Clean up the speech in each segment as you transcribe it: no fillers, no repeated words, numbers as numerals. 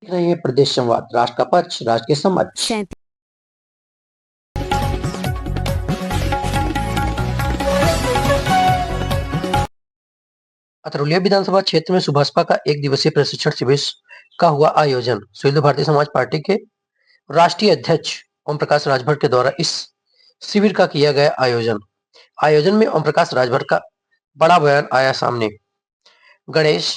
देख रहे हैं प्रदेश संवाद, राष्ट्र का पक्ष, राष्ट्र के समक्ष। अतरौलिया विधानसभा क्षेत्र में सुभाषपा का एक दिवसीय प्रशिक्षण शिविर का हुआ आयोजन। सुहेलदेव भारतीय समाज पार्टी के राष्ट्रीय अध्यक्ष ओम प्रकाश राजभर के द्वारा इस शिविर का किया गया आयोजन में ओम प्रकाश राजभर का बड़ा बयान आया सामने। गणेश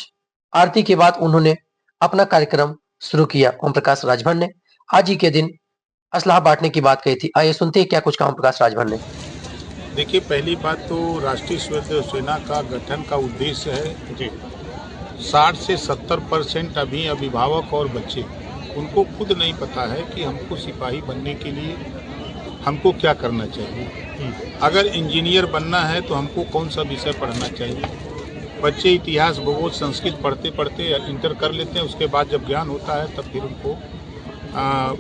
आरती के बाद उन्होंने अपना कार्यक्रम शुरू किया। ओम प्रकाश राजभर ने आज ही के दिन असलाह बांटने की बात कही थी। आइए सुनते हैं क्या कुछ कहा ओम प्रकाश राजभर ने। देखिए, पहली बात तो राष्ट्रीय स्वयंसेवक सेना का गठन का उद्देश्य है जी 60 से 70% अभी अभिभावक और बच्चे उनको खुद नहीं पता है कि हमको सिपाही बनने के लिए हमको क्या करना चाहिए। अगर इंजीनियर बनना है तो हमको कौन सा विषय पढ़ना चाहिए। बच्चे इतिहास, भूगोल, संस्कृत पढ़ते पढ़ते इंटर कर लेते हैं, उसके बाद जब ज्ञान होता है तब फिर उनको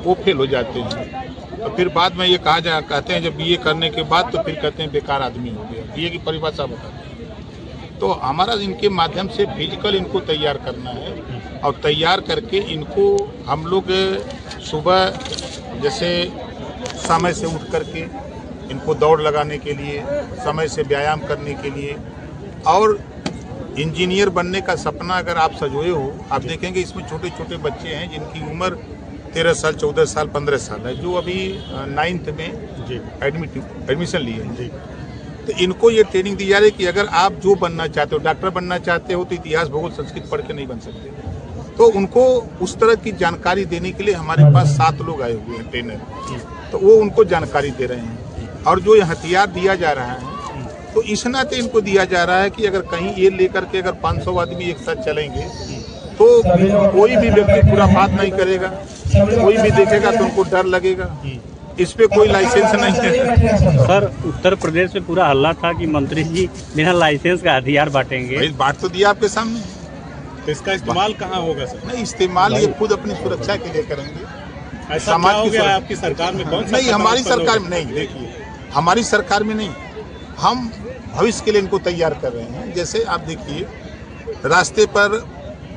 वो फेल हो जाते हैं। तो फिर बाद में ये कहते हैं जब बीए करने के बाद तो फिर कहते हैं बेकार आदमी हो गया। बीए की परिभाषा बताते हैं। तो हमारा इनके माध्यम से फिजिकल इनको तैयार करना है और तैयार करके इनको हम लोग सुबह जैसे समय से उठ करके इनको दौड़ लगाने के लिए, समय से व्यायाम करने के लिए, और इंजीनियर बनने का सपना अगर आप सजोए हो, आप देखेंगे इसमें छोटे छोटे बच्चे हैं जिनकी उम्र 13 साल, 14 साल, 15 साल है, जो अभी 9th में एडमिशन लिए हैं जी। तो इनको ये ट्रेनिंग दी जा रही है कि अगर आप जो बनना चाहते हो, डॉक्टर बनना चाहते हो, तो इतिहास, भूगोल, संस्कृत पढ़ के नहीं बन सकते। तो उनको उस तरह की जानकारी देने के लिए हमारे पास 7 लोग आए हुए हैं ट्रेनर, तो वो उनको जानकारी दे रहे हैं। और जो ये हथियार दिया जा रहा है तो इस नाते इनको दिया जा रहा है कि अगर कहीं ये लेकर के अगर 500 आदमी एक साथ चलेंगे तो कोई भी व्यक्ति पूरा बात नहीं करेगा, कोई भी देखेगा तो उनको डर लगेगा। इस पे कोई लाइसेंस नहीं है। सर, उत्तर प्रदेश में पूरा हल्ला था कि मंत्री जी बिना लाइसेंस का हथियार बांटेंगे। बांट तो दिया आपके सामने, तो इसका इस्तेमाल कहाँ होगा सर? नहीं, इस्तेमाल ये खुद अपनी सुरक्षा के लिए करेंगे। ऐसा समाज की आपकी सरकार में कौन सा? नहीं, हमारी सरकार में नहीं। देखिए, हमारी सरकार में नहीं, हम भविष्य के लिए इनको तैयार कर रहे हैं। जैसे आप देखिए, रास्ते पर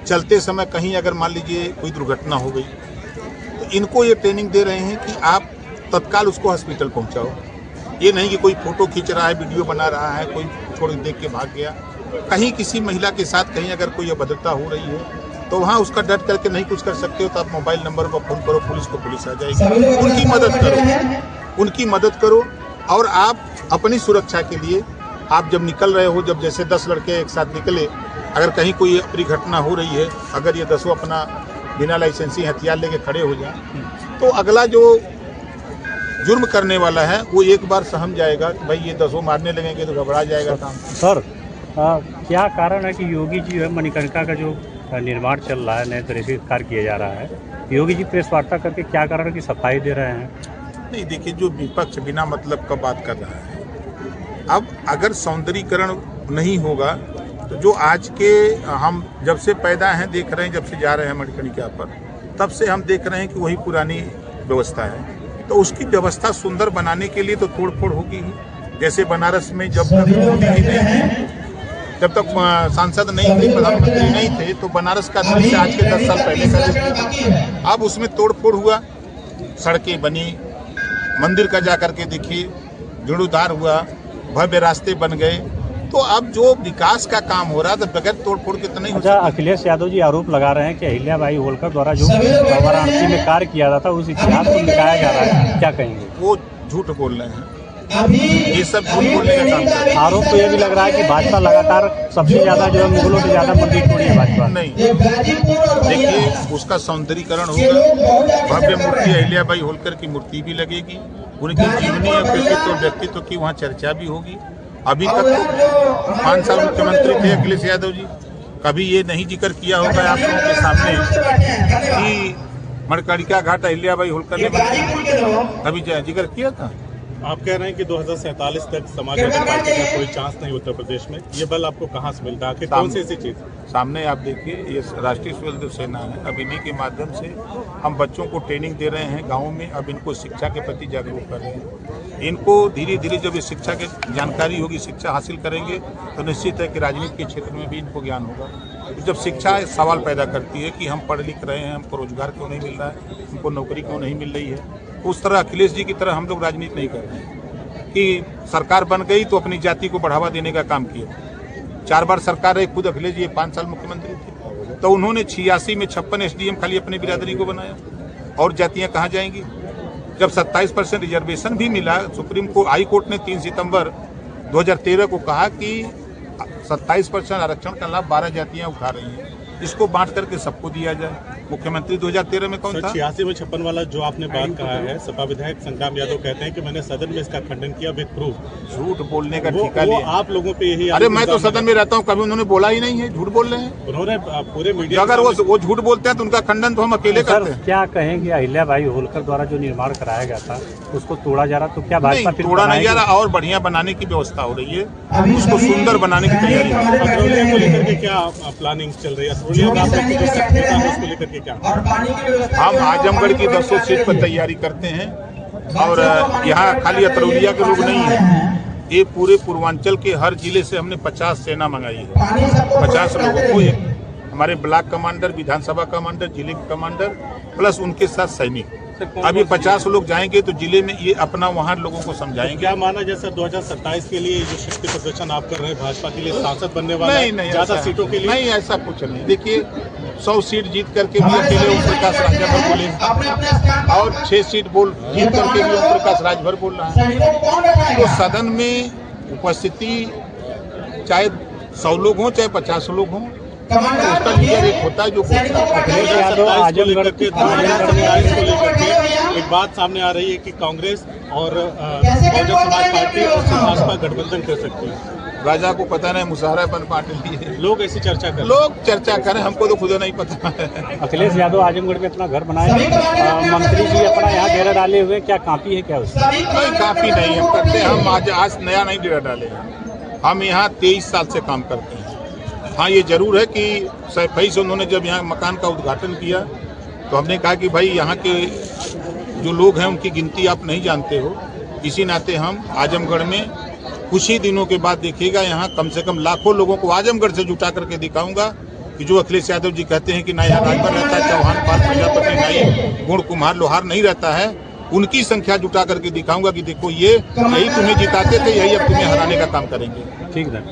चलते समय कहीं अगर मान लीजिए कोई दुर्घटना हो गई तो इनको ये ट्रेनिंग दे रहे हैं कि आप तत्काल उसको हॉस्पिटल पहुंचाओ। ये नहीं कि कोई फोटो खींच रहा है, वीडियो बना रहा है, कोई छोड़ देख के भाग गया। कहीं किसी महिला के साथ कहीं अगर कोई अभद्रता हो रही है तो वहाँ उसका डट करके नहीं कुछ कर सकते हो तो आप मोबाइल नंबर पर फ़ोन करो, पुलिस को, पुलिस आ जाएगी। उनकी मदद करो और आप अपनी सुरक्षा के लिए आप जब निकल रहे हो, जब जैसे 10 लड़के एक साथ निकले, अगर कहीं कोई अपनी घटना हो रही है, अगर ये 10 अपना बिना लाइसेंसी हथियार लेके खड़े हो जाए तो अगला जो जुर्म करने वाला है वो एक बार सहम जाएगा कि भाई ये 10 मारने लगेंगे तो घबरा जाएगा काम। सर, क्या कारण है कि योगी जी जो है मणिकर्णिका का जो निर्माण चल रहा है, नए तरह से कार्य किया जा रहा है, योगी जी प्रेस वार्ता करके क्या कारण की सफाई दे रहे हैं? नहीं, देखिए, जो विपक्ष बिना मतलब का बात कर रहा है, अब अगर सौंदर्यीकरण नहीं होगा तो जो आज के हम जब से पैदा हैं देख रहे हैं, जब से जा रहे हैं मणिकर्णिका पर, तब से हम देख रहे हैं कि वही पुरानी व्यवस्था है। तो उसकी व्यवस्था सुंदर बनाने के लिए तो तोड़ फोड़ होगी ही। जैसे बनारस में जब तक मोदी जी नहीं थे, जब तक सांसद नहीं थे, प्रधानमंत्री नहीं थे, तो बनारस का दृश्य आज के 10 साल पहले का, अब उसमें तोड़ फोड़ हुआ, सड़कें बनी, मंदिर का जा करके देखिए जीर्णोद्धार हुआ, भव्य रास्ते बन गए। तो अब जो विकास का काम हो रहा है तो बगैर तोड़ फोड़ के तो नहीं हो सकता। अखिलेश यादव जी आरोप लगा रहे हैं कि अहिल्याबाई होलकर द्वारा जो वाराणसी में कार्य किया जाता है उस इतिहास को मिटाया जा रहा है, क्या कहेंगे? वो झूठ बोल रहे हैं, ये सब झूठ बोलने का काम है। आरोप तो ये भी लग रहा है कि भाजपा लगातार सबसे ज्यादा जो है मुगलों से ज्यादा मंदिर तोड़ी है भाजपा। नहीं, देखिए, उसका सौंदर्यीकरण होगा, भव्य मूर्ति अहिल्याबाई होलकर की मूर्ति भी लगेगी, उनकी जीवनी और व्यक्तित्व की वहाँ चर्चा भी होगी। अभी तक तो 5 साल मुख्यमंत्री थे अखिलेश यादव जी, कभी ये नहीं जिक्र किया होगा आप लोगों के सामने कि मणिकर्णिका घाट अहिल्याबाई होलकर ने कभी जिक्र किया था। आप कह रहे हैं कि 2047 तक समाजवादी पार्टी का कोई चांस नहीं उत्तर प्रदेश में, ये बल आपको कहाँ से मिलता है? कौन सी ऐसी चीज़ सामने आप देखिए, ये राष्ट्रीय स्वयंसेवक सेना है, अब इन्हीं के माध्यम से हम बच्चों को ट्रेनिंग दे रहे हैं गाँव में। अब इनको शिक्षा के प्रति जागरूक कर रहे हैं। इनको धीरे धीरे जब ये शिक्षा की जानकारी होगी, शिक्षा हासिल करेंगे तो निश्चित है कि राजनीति के क्षेत्र में भी इनको ज्ञान होगा। जब शिक्षा सवाल पैदा करती है कि हम पढ़ लिख रहे हैं, हमको रोजगार क्यों नहीं मिल रहा है, हमको नौकरी क्यों नहीं मिल रही है, उस तरह अखिलेश जी की तरह हम लोग राजनीति नहीं कर रहे हैं कि सरकार बन गई तो अपनी जाति को बढ़ावा देने का काम किया। 4 बार सरकार रहे, खुद अखिलेश जी 5 साल मुख्यमंत्री थे, तो उन्होंने 86 में 56 SDM खाली अपनी बिरादरी को बनाया, और जातियाँ कहाँ जाएंगी। जब 27% रिजर्वेशन भी मिला, सुप्रीम कोर्ट हाई कोर्ट ने 3 सितंबर 2013 को कहा कि 27% आरक्षण का लाभ 12 जातियां उठा रही हैं, इसको बांट करके सबको दिया जाए। मुख्यमंत्री 2013 में कौन था? 86 में 56 वाला जो आपने बात कहा है, सपा विधायक संग्राम यादव कहते हैं कि मैंने सदन में इसका खंडन किया विद प्रूफ। झूठ बोलने का ठेका वो लिया। आप लोगों पे यही अरे मैं तो सदन में रहता हूँ, कभी उन्होंने बोला ही नहीं है, झूठ बोल रहे हैं। उन्होंने पूरे मीडिया अगर वो झूठ बोलते हैं तो उनका खंडन तो हम अकेले करते हैं। क्या कहेंगे अहिल्याबाई होलकर द्वारा जो निर्माण कराया गया था उसको तोड़ा जा रहा, तो क्या भाजपा फिर तोड़ा नहीं जा रहा, और बढ़िया बनाने की व्यवस्था हो रही है, उसको सुंदर बनाने की तैयारी है। असरोलिया को लेकर के क्या प्लानिंग चल रही है? असरोलिया में आप लोग को जो सक्रियता है उसको लेकर के क्या? हम आजमगढ़ की 200 सीट पर तैयारी करते हैं, और यहाँ खाली अतरौलिया के लोग नहीं हैं, ये पूरे पूर्वांचल के हर जिले से हमने 50 सेना मंगाई है। 50 लोगों को, एक हमारे ब्लॉक कमांडर, विधानसभा कमांडर, जिले के कमांडर, प्लस उनके साथ सैनिक। अब ये 50 लोग जाएंगे तो जिले में ये अपना वहाँ लोगों को समझाएंगे। क्या माना जैसा 2027 के लिए जो शक्ति प्रदर्शन आप कर रहे हैं, भाजपा के लिए सांसद बनने वाला है? नहीं, ज्यादा सीटों के लिए नहीं, ऐसा कुछ नहीं। देखिए 100 सीट जीत करके भी अकेले ओम प्रकाश राजभर बोले, और 6 सीट जीत करके भी ओम प्रकाश राजभर बोल रहा है। तो सदन में उपस्थिति चाहे 100 लोग हों चाहे 50 लोग हों, उसका लीडर एक होता है जो अखिलेश यादव आजमगढ़ के 2027 को लेकर के एक बात सामने आ रही है कि कांग्रेस और बहुजन समाज पार्टी और भाजपा गठबंधन कर सकती है। राजा को पता नहीं, मुशाहरा बन पार्टी लिए लोग ऐसी चर्चा कर, लोग चर्चा करें, हमको तो खुद नहीं पता है। अखिलेश यादव आजमगढ़ में अपना घर बनाए, मंत्री जी अपना यहाँ डेरा डाले हुए, क्या काफी है क्या उसका? नहीं, काफी नहीं हम करते, हम आज नया नहीं डेरा डाले हैं, हम यहाँ 23 साल से काम करते हैं। हाँ, ये जरूर है कि सैफई से उन्होंने जब यहाँ मकान का उद्घाटन किया तो हमने कहा कि भाई यहाँ के जो लोग हैं उनकी गिनती आप नहीं जानते हो, इसी नाते हम आजमगढ़ में कुछ ही दिनों के बाद देखिएगा यहाँ कम से कम लाखों लोगों को आजमगढ़ से जुटा करके दिखाऊंगा कि जो अखिलेश यादव जी कहते हैं कि ना यहाँ राजभर रहता है, चौहान, पाल, प्रजापति, नाई, गुण, कुम्हार, लोहार नहीं रहता है, उनकी संख्या जुटा करके दिखाऊंगा कि देखो ये यही तुम्हें जिताते थे, यही अब तुम्हें हराने का काम करेंगे। ठीक है।